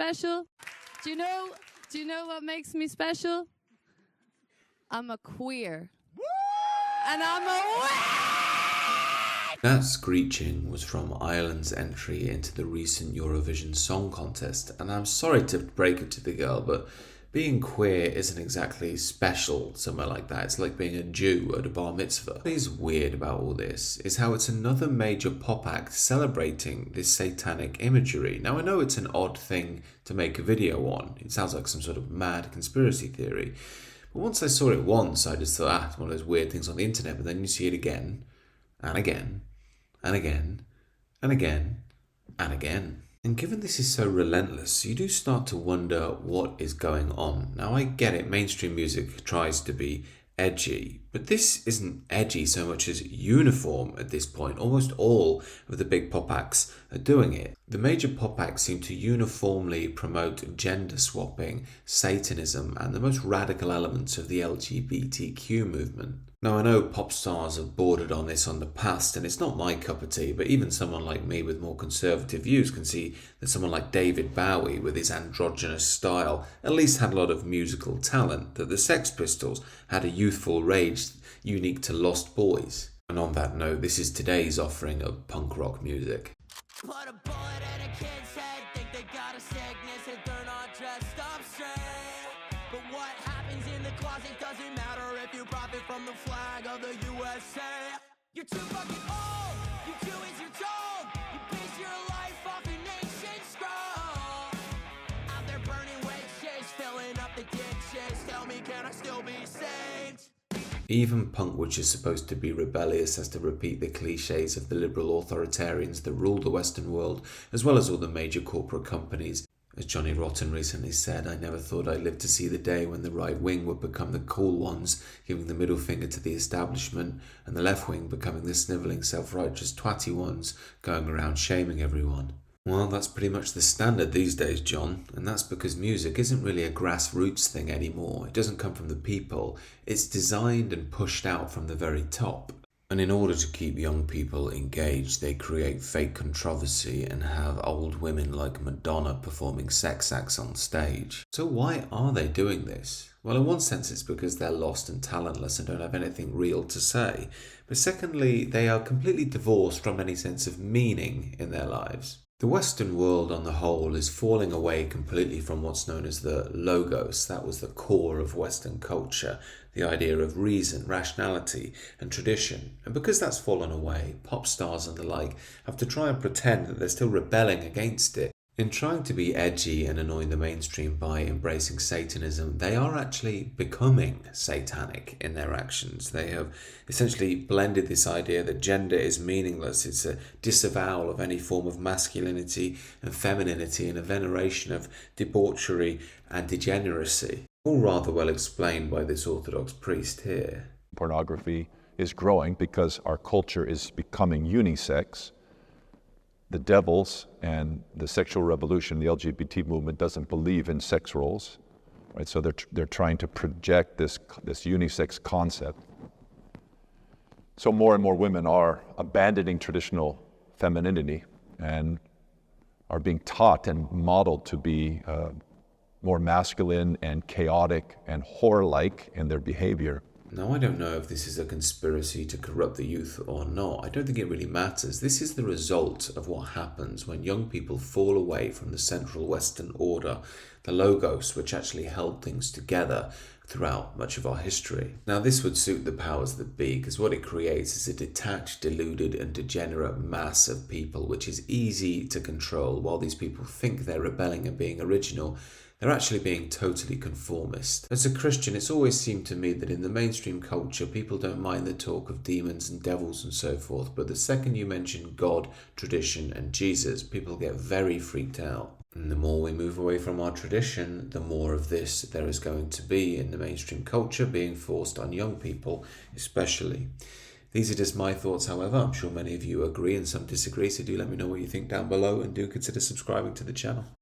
special? Do you know what makes me special? I'm a queer. And I'm a That Screeching was from Ireland's entry into the recent Eurovision Song Contest, and I'm sorry to break it to the girl, but being queer isn't exactly special somewhere like that. It's like being a Jew at a bar mitzvah. What is weird about all this is how it's another major pop act celebrating this satanic imagery. Now, I know it's an odd thing to make a video on. It sounds like some sort of mad conspiracy theory. But once I saw it once, I just thought, it's one of those weird things on the internet, but then you see it again, and again, and again, and again, and again. And given this is so relentless, you do start to wonder what is going on. Now, I get it, mainstream music tries to be edgy, but this isn't edgy so much as uniform at this point. Almost all of the big pop acts are doing it. The major pop acts seem to uniformly promote gender swapping, Satanism, and the most radical elements of the LGBTQ movement. Now, I know pop stars have bordered on this on the past, and it's not my cup of tea, but even someone like me with more conservative views can see that someone like David Bowie, with his androgynous style, at least had a lot of musical talent, that the Sex Pistols had a youthful rage unique to Lost Boys. And on that note, this is today's offering of punk rock music. Put a bullet in a kid's head, think they got a sickness if they're not dressed up straight. But what happens in the closet doesn't matter if you profit from the flag of the USA. You're too fucking old, you do as you're told. You base your life off your nation's scroll. Out there burning witches, filling up the ditches. Tell me, can I still be saved? Even punk, which is supposed to be rebellious, has to repeat the cliches of the liberal authoritarians that rule the Western world, as well as all the major corporate companies. As Johnny Rotten recently said, I never thought I'd live to see the day when the right wing would become the cool ones, giving the middle finger to the establishment, and the left wing becoming the snivelling, self-righteous, twatty ones, going around shaming everyone. Well, that's pretty much the standard these days, John, and that's because music isn't really a grassroots thing anymore. It doesn't come from the people. It's designed and pushed out from the very top. And in order to keep young people engaged, they create fake controversy and have old women like Madonna performing sex acts on stage. So why are they doing this? Well, in one sense, it's because they're lost and talentless and don't have anything real to say. But secondly, they are completely divorced from any sense of meaning in their lives. The Western world on the whole is falling away completely from what's known as the logos. That was the core of Western culture, the idea of reason, rationality, and tradition. And because that's fallen away, pop stars and the like have to try and pretend that they're still rebelling against it. In trying to be edgy and annoy the mainstream by embracing Satanism, they are actually becoming satanic in their actions. They have essentially blended this idea that gender is meaningless. It's a disavowal of any form of masculinity and femininity and a veneration of debauchery and degeneracy. All rather well explained by this Orthodox priest here. Pornography is growing because our culture is becoming unisex. The devils and the sexual revolution, the LGBT movement, doesn't believe in sex roles, right? So they're trying to project this unisex concept. So more and more women are abandoning traditional femininity and are being taught and modeled to be more masculine and chaotic and whore-like in their behavior. Now, I don't know if this is a conspiracy to corrupt the youth or not. I don't think it really matters. This is the result of what happens when young people fall away from the central Western order, the logos, which actually held things together throughout much of our history. Now, this would suit the powers that be, because what it creates is a detached, deluded, and degenerate mass of people, which is easy to control. While these people think they're rebelling and being original, they're actually being totally conformist. As a Christian, it's always seemed to me that in the mainstream culture, people don't mind the talk of demons and devils and so forth, but the second you mention God, tradition, and Jesus, people get very freaked out. And the more we move away from our tradition, the more of this there is going to be in the mainstream culture being forced on young people, especially. These are just my thoughts, however. I'm sure many of you agree and some disagree, so do let me know what you think down below and do consider subscribing to the channel.